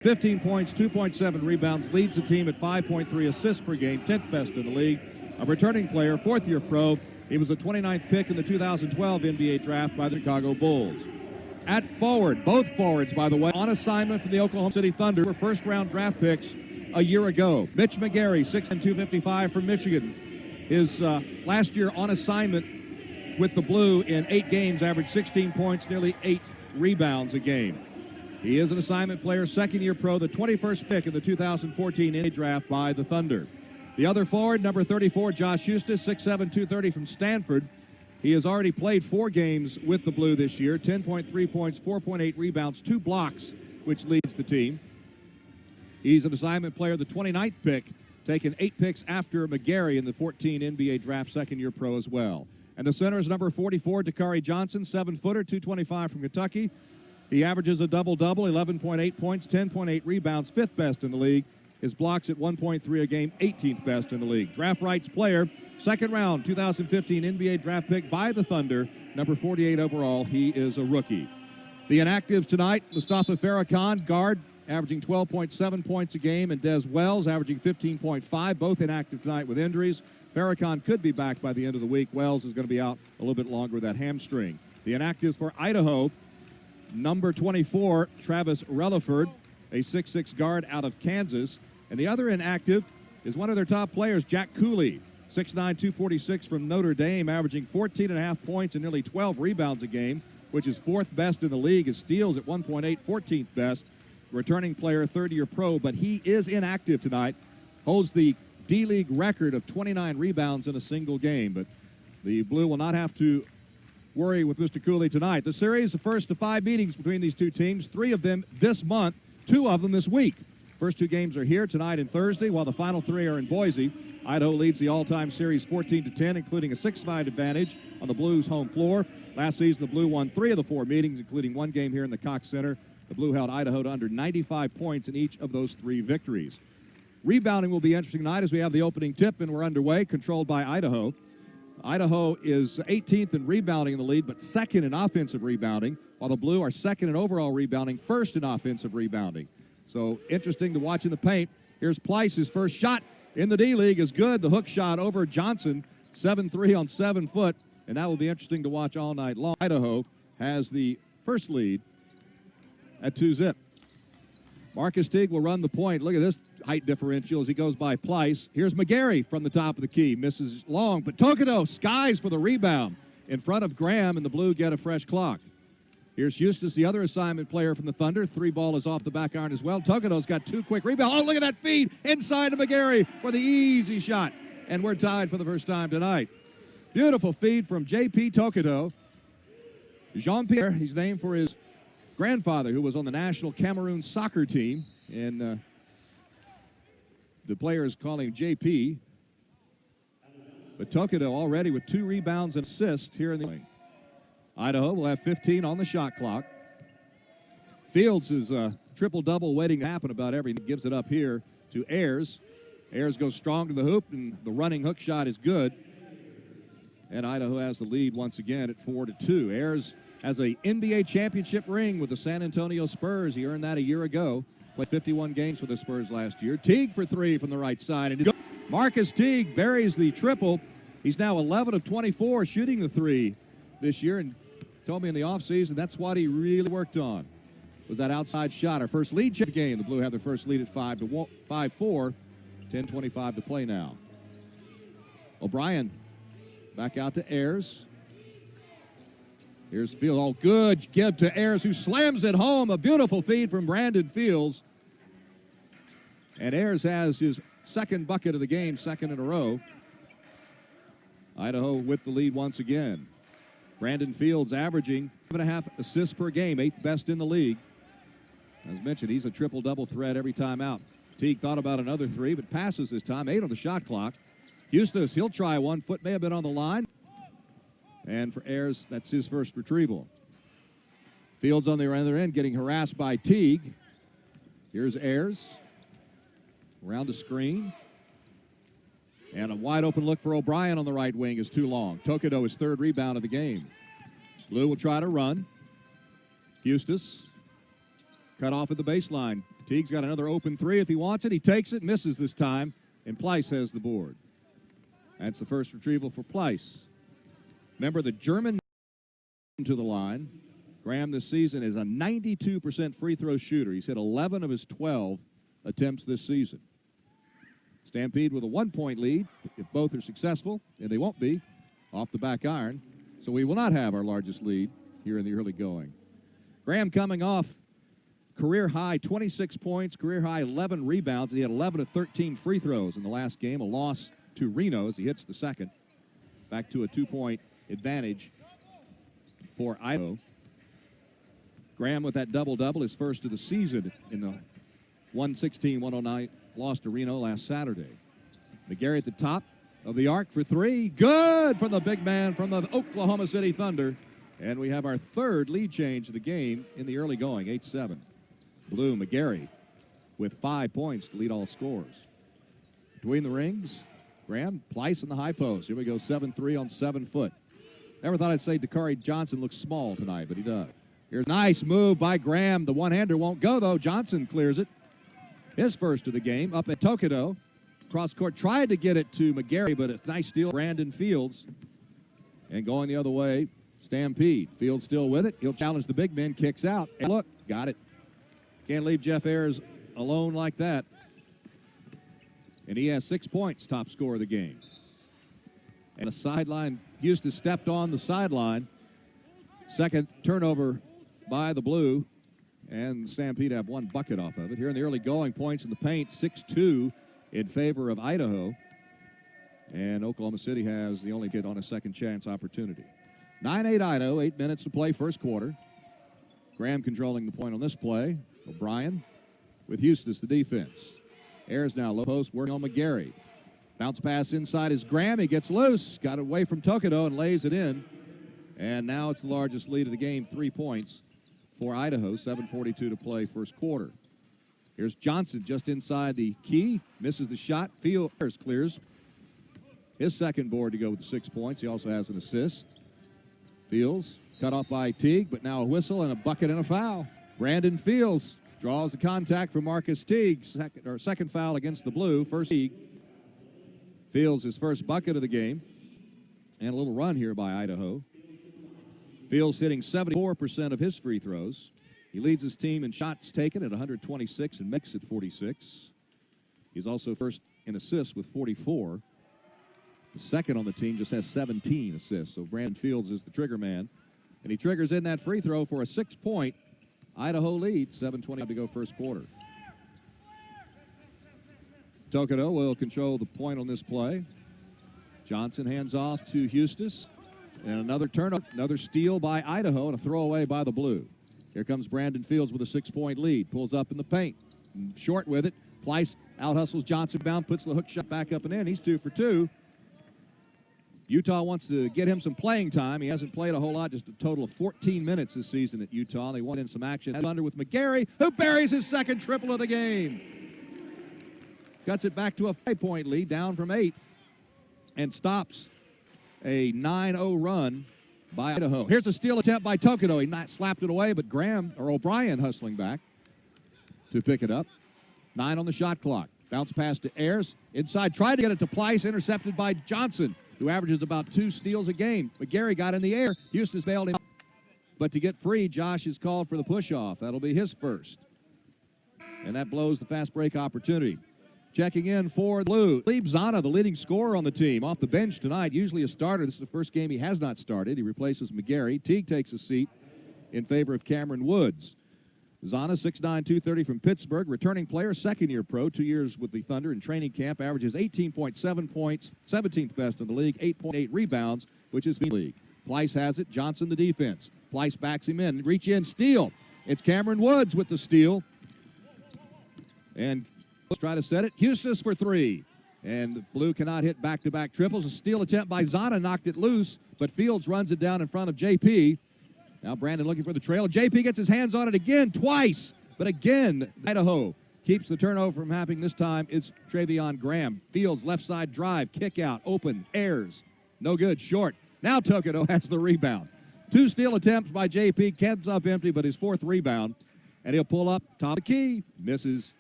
15 points, 2.7 rebounds, leads the team at 5.3 assists per game, 10th best in the league. A returning player, fourth-year pro. He was a 29th pick in the 2012 NBA draft by the Chicago Bulls. At forward, both forwards, by the way, on assignment from the Oklahoma City Thunder, were first-round draft picks a year ago. Mitch McGary, 6'10", 255 from Michigan. His last year on assignment with the Blue in 8 games, averaged 16 points, nearly 8 rebounds a game. He is an assignment player, second-year pro, the 21st pick in the 2014 NBA draft by the Thunder. The other forward, number 34, Josh Eustace, 6'7", 230 from Stanford. He has already played 4 games with the Blue this year, 10.3 points, 4.8 rebounds, 2 blocks, which leads the team. He's an assignment player, the 29th pick, taken 8 picks after McGary in the 14 NBA draft, second-year pro as well. And the center is number 44, Dakari Johnson, 7-footer, 225 from Kentucky. He averages a double-double, 11.8 points, 10.8 rebounds, 5th best in the league. His blocks at 1.3 a game, 18th best in the league. Draft rights player, second round, 2015 NBA draft pick by the Thunder, number 48 overall. He is a rookie. The inactives tonight, Mustafa Farrakhan, guard, averaging 12.7 points a game, and Des Wells, averaging 15.5, both inactive tonight with injuries. Farrakhan could be back by the end of the week. Wells is going to be out a little bit longer with that hamstring. The inactives for Idaho, number 24, Travis Relaford, a 6'6" guard out of Kansas. And the other inactive is one of their top players, Jack Cooley, 6'9", 246 from Notre Dame, averaging 14.5 points and nearly 12 rebounds a game, which is 4th best in the league. His steals at 1.8, 14th best. Returning player, third-year pro, but he is inactive tonight. Holds the D-League record of 29 rebounds in a single game. But the Blue will not have to worry with Mr. Cooley tonight. The series, the first of 5 meetings between these two teams, 3 of them this month, 2 of them this week. First 2 games are here tonight and Thursday, while the final 3 are in Boise. Idaho leads the all-time series 14-10, including a 6-5 advantage on the Blues' home floor. Last season, the Blue won 3 of the 4 meetings, including 1 game here in the Cox Center. The Blue held Idaho to under 95 points in each of those 3 victories. Rebounding will be interesting tonight as we have the opening tip, and we're underway, controlled by Idaho. Idaho is 18th in rebounding in the lead, but 2nd in offensive rebounding, while the Blue are 2nd in overall rebounding, 1st in offensive rebounding. So interesting to watch in the paint. Here's Pleiss. His first shot in the D-League is good. The hook shot over Johnson, 7-3 on 7 foot, and that will be interesting to watch all night long. Idaho has the first lead at 2-zip. Marcus Teague will run the point. Look at this height differential as he goes by Pleiss. Here's McGary from the top of the key. Misses long, but Tokido skies for the rebound in front of Graham, and the Blue get a fresh clock. Here's Eustace, the other assignment player from the Thunder. 3 ball is off the back iron as well. Tokido's got 2 quick rebounds. Oh, look at that feed inside to McGary for the easy shot. And we're tied for the first time tonight. Beautiful feed from J.P. Tokido. Jean-Pierre, he's named for his grandfather, who was on the national Cameroon soccer team. And the players call him J.P. But Tokido already with 2 rebounds and assists here in the game. Idaho will have 15 on the shot clock. Fields is a triple-double waiting to happen about every. Gives it up here to Ayers. Ayers goes strong to the hoop, and the running hook shot is good. And Idaho has the lead once again at 4-2. Ayers has a NBA championship ring with the San Antonio Spurs. He earned that a year ago. Played 51 games for the Spurs last year. Teague for 3 from the right side. And Marcus Teague buries the triple. He's now 11 of 24 shooting the 3 this year, and told me in the offseason that's what he really worked on, was that outside shot. Our first lead check game. The Blue have their first lead at 5-4. 10:25 to play now. O'Brien back out to Ayers. Here's Fields. Oh, good give to Ayers, who slams it home. A beautiful feed from Brandon Fields. And Ayers has his 2nd bucket of the game, 2nd in a row. Idaho with the lead once again. Brandon Fields averaging 7.5 assists per game, 8th best in the league. As mentioned, he's a triple-double threat every time out. Teague thought about another 3, but passes this time, 8 on the shot clock. Eustace, he'll try one. Foot may have been on the line. And for Ayers, that's his first retrieval. Fields on the other end getting harassed by Teague. Here's Ayers. Around the screen. And a wide open look for O'Brien on the right wing is too long. Tokido, his 3rd rebound of the game. Blue will try to run. Eustace cut off at the baseline. Teague's got another open three if he wants it. He takes it, misses this time, and Pleiss has the board. That's the first retrieval for Pleiss. Remember, the German to the line. Graham this season is a 92% free throw shooter. He's hit 11 of his 12 attempts this season. Stampede with a 1-point lead if both are successful, and they won't be, off the back iron. So we will not have our largest lead here in the early going. Graham coming off career high 26 points, career high 11 rebounds, and he had 11 of 13 free throws in the last game, a loss to Reno as he hits the second. Back to a 2-point advantage for Idaho. Graham with that double-double, his first of the season in the 116-109 loss to Reno last Saturday. McGarry at the top of the arc for three. Good from the big man from the Oklahoma City Thunder. And we have our third lead change of the game in the early going, 8-7. Blue, McGarry with 5 points to lead all scores. Between the rings, Graham, Pleiss in the high post. Here we go, 7-3 on 7 foot. Never thought I'd say Dakari Johnson looks small tonight, but he does. Here's a nice move by Graham. The one-hander won't go, though. Johnson clears it. His first of the game up at Tokido. Cross court, tried to get it to McGarry, but a nice steal, Brandon Fields. And going the other way, Stampede. Fields still with it. He'll challenge the big man, kicks out. And look, got it. Can't leave Jeff Ayers alone like that. And he has 6 points, top scorer of the game. And the sideline, Houston stepped on the sideline. Second turnover by the Blue. And Stampede have one bucket off of it. Here in the early going, points in the paint, 6-2 in favor of Idaho. And Oklahoma City has the only kid on a second chance opportunity. 9-8 Idaho, 8 minutes to play first quarter. Graham controlling the point on this play. O'Brien with Eustis, the defense. Ayers now low post, working on McGarry. Bounce pass inside is Graham. He gets loose, got it away from Tokido and lays it in. And now it's the largest lead of the game, 3 points for Idaho, 7:42 to play first quarter. Here's Johnson just inside the key, misses the shot. Fields clears his second board to go with the 6 points. He also has an assist. Fields cut off by Teague, but now a whistle and a bucket and a foul. Brandon Fields draws the contact for Marcus Teague. Second foul against the Blue. First Teague. Fields his first bucket of the game. And a little run here by Idaho. Fields hitting 74% of his free throws. He leads his team in shots taken at 126 and makes it 46. He's also first in assists with 44. The second on the team just has 17 assists. So Brandon Fields is the trigger man. And he triggers in that free throw for a 6-point Idaho lead. 7:20 to go first quarter. Tokido will control the point on this play. Johnson hands off to Eustis. And another turnover, another steal by Idaho and a throwaway by the Blue. Here comes Brandon Fields with a 6-point lead. Pulls up in the paint. Short with it. Pleiss out-hustles Johnson bound, puts the hook shot back up and in. He's 2 for 2. Utah wants to get him some playing time. He hasn't played a whole lot, just a total of 14 minutes this season at Utah. They want in some action. Under with McGarry, who buries his second triple of the game. Cuts it back to a 5-point lead, down from 8, and stops a 9-0 run by Idaho. Here's a steal attempt by Tokido. He not slapped it away, but O'Brien hustling back to pick it up. 9 on the shot clock. Bounce pass to Ayers. Inside, tried to get it to Pleiss, intercepted by Johnson, who averages about 2 steals a game. McGarry got in the air. Eustis bailed him. But to get free, Josh is called for the push-off. That'll be his first. And that blows the fast break opportunity. Checking in for the Blue, Leib Zana, the leading scorer on the team, off the bench tonight. Usually a starter. This is the first game he has not started. He replaces McGarry. Teague takes a seat in favor of Cameron Woods. Zana, 6'9", 230 from Pittsburgh, returning player, second-year pro, 2 years with the Thunder in training camp, averages 18.7 points, 17th best in the league, 8.8 rebounds, which is the league. Pleiss has it. Johnson the defense. Pleiss backs him in. Reach in, steal. It's Cameron Woods with the steal. And try to set it. Eustis for 3. And the Blue cannot hit back-to-back triples. A steal attempt by Zana knocked it loose, but Fields runs it down in front of JP. Now Brandon looking for the trail. JP gets his hands on it again, twice. But again, Idaho keeps the turnover from happening. This time it's Travion Graham. Fields left side drive, kick out, open, Ayers. No good, short. Now Tokido has the rebound. 2 steal attempts by JP, kept up empty, but his 4th rebound. and he'll pull up top of the key. Misses.